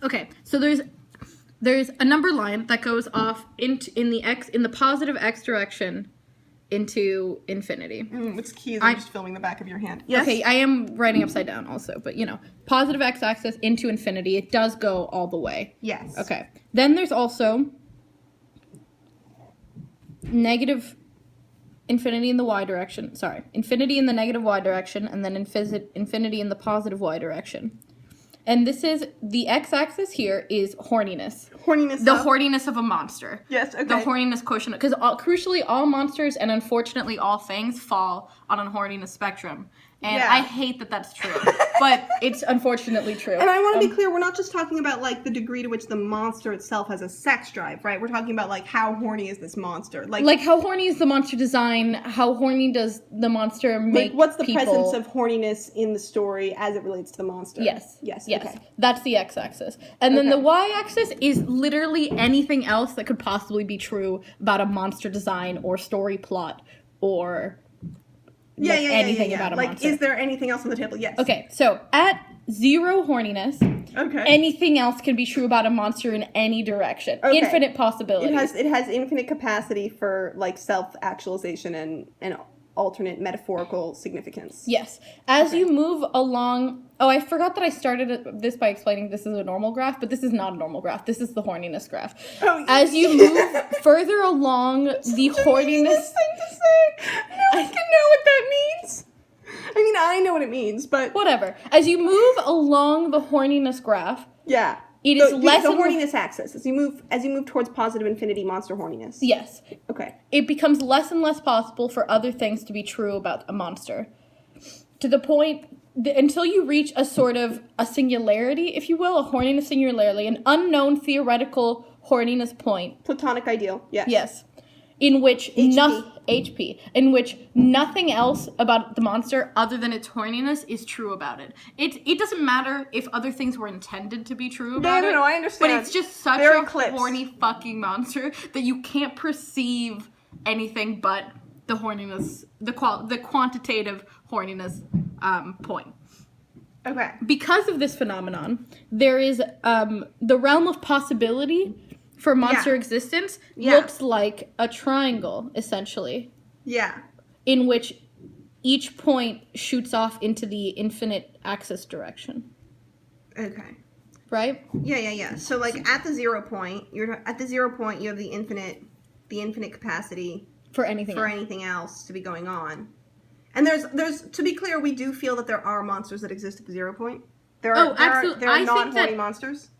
Okay, so there's a number line that goes off in the positive x direction into infinity. What's key is I'm just filming the back of your hand. Yes? Okay, I am writing upside down also, but positive x-axis into infinity. It does go all the way. Yes. Okay. Then there's also negative infinity in the y direction. Sorry, infinity in the negative y direction, and then infinity in the positive y direction. And this is, the x-axis here is horniness. Horniness. The horniness of a monster. Yes, okay. The horniness quotient. Because crucially, all monsters and unfortunately all things fall on a horniness spectrum. And I hate that that's true. But it's unfortunately true. And I want to be clear, we're not just talking about, like, the degree to which the monster itself has a sex drive, right? We're talking about, like, how horny is this monster? Like how horny is the monster design? How horny does the monster make Like, what's the people? presence of horniness in the story as it relates to the monster? Yes. Yes. Okay. That's the x-axis. And then the y-axis is literally anything else that could possibly be true about a monster design or story plot or... anything about a monster. Is there anything else on the table? Yes. Okay, so at 0 horniness, anything else can be true about a monster in any direction. Okay. Infinite possibilities. It has infinite capacity for, like, self-actualization and alternate metaphorical significance. Yes. As you move along... Oh, I forgot that I started this by explaining this is a normal graph, but this is not a normal graph. This is the horniness graph. Oh, as you move further along the horniness... thing to say. No one can know what that means. I mean, I know what it means, but... Whatever. As you move along the horniness graph... Yeah. It is less... The horniness axis. As you move towards positive infinity, monster horniness. Yes. Okay. It becomes less and less possible for other things to be true about a monster. To the point... until you reach a sort of a singularity, if you will, a horniness singularity, an unknown theoretical horniness point. Platonic ideal, yes. Yes. In which in which nothing else about the monster other than its horniness is true about it. It doesn't matter if other things were intended to be true about it. No, I understand. But it's just such a horny fucking monster that you can't perceive anything but the horniness, the quantitative horniness point. Okay. Because of this phenomenon, there is the realm of possibility for monster existence looks like a triangle, essentially. Yeah. In which each point shoots off into the infinite axis direction. Okay. Right? Yeah. So, like, at the 0 point, you have the infinite capacity for anything else to be going on. And there's to be clear, we do feel that there are monsters that exist at the 0 point. There are non-horny monsters.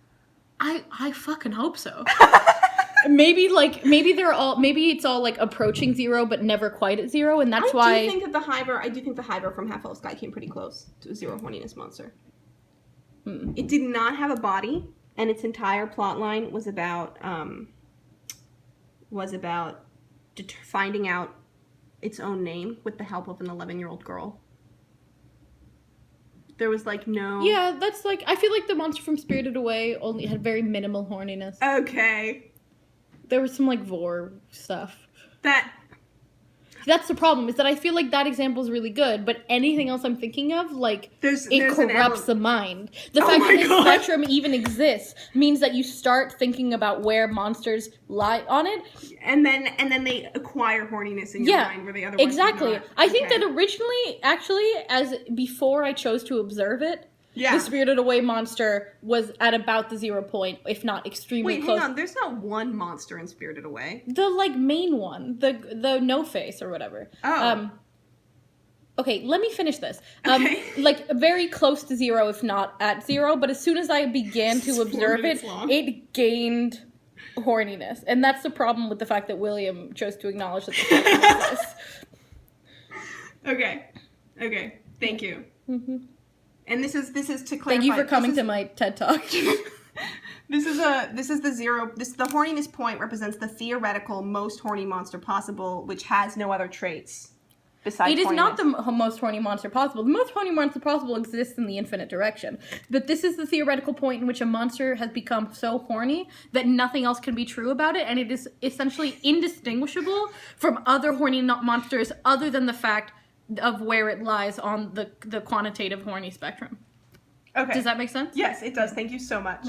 I fucking hope so. maybe it's all like approaching 0 but never quite at 0, and that's why I do think the Hiver from Half Elf Sky came pretty close to a 0 horniness monster. It did not have a body, and its entire plot line was about finding out its own name with the help of an 11-year-old girl. There was, like, no... Yeah, that's, like... I feel like the monster from Spirited Away only had very minimal horniness. Okay. There was some, like, vor stuff. That's the problem, is that I feel like that example is really good, but anything else I'm thinking of, like, it corrupts the mind. The fact that this spectrum even exists means that you start thinking about where monsters lie on it. And then they acquire horniness in your mind where they otherwise would not. I think that originally, actually, before I chose to observe it, the Spirited Away monster was at about the 0 point, if not extremely close. Wait, hang on. There's not one monster in Spirited Away. The, like, main one. The no-face or whatever. Oh. Okay, let me finish this. Okay. Like, very close to 0, if not at 0, but as soon as I began to observe it, it gained horniness. And that's the problem with the fact that William chose to acknowledge that the spectrum exists. Okay. Thank you. Mm-hmm. And this is to clarify. Thank you for coming to my TED Talk. This is the horniness point represents the theoretical most horny monster possible, which has no other traits besides. It is not the most horny monster possible. The most horny monster possible exists in the infinite direction. But this is the theoretical point in which a monster has become so horny that nothing else can be true about it, and it is essentially indistinguishable from other horny monsters other than the fact of where it lies on the quantitative horny spectrum. Okay. Does that make sense? Yes, it does. Thank you so much.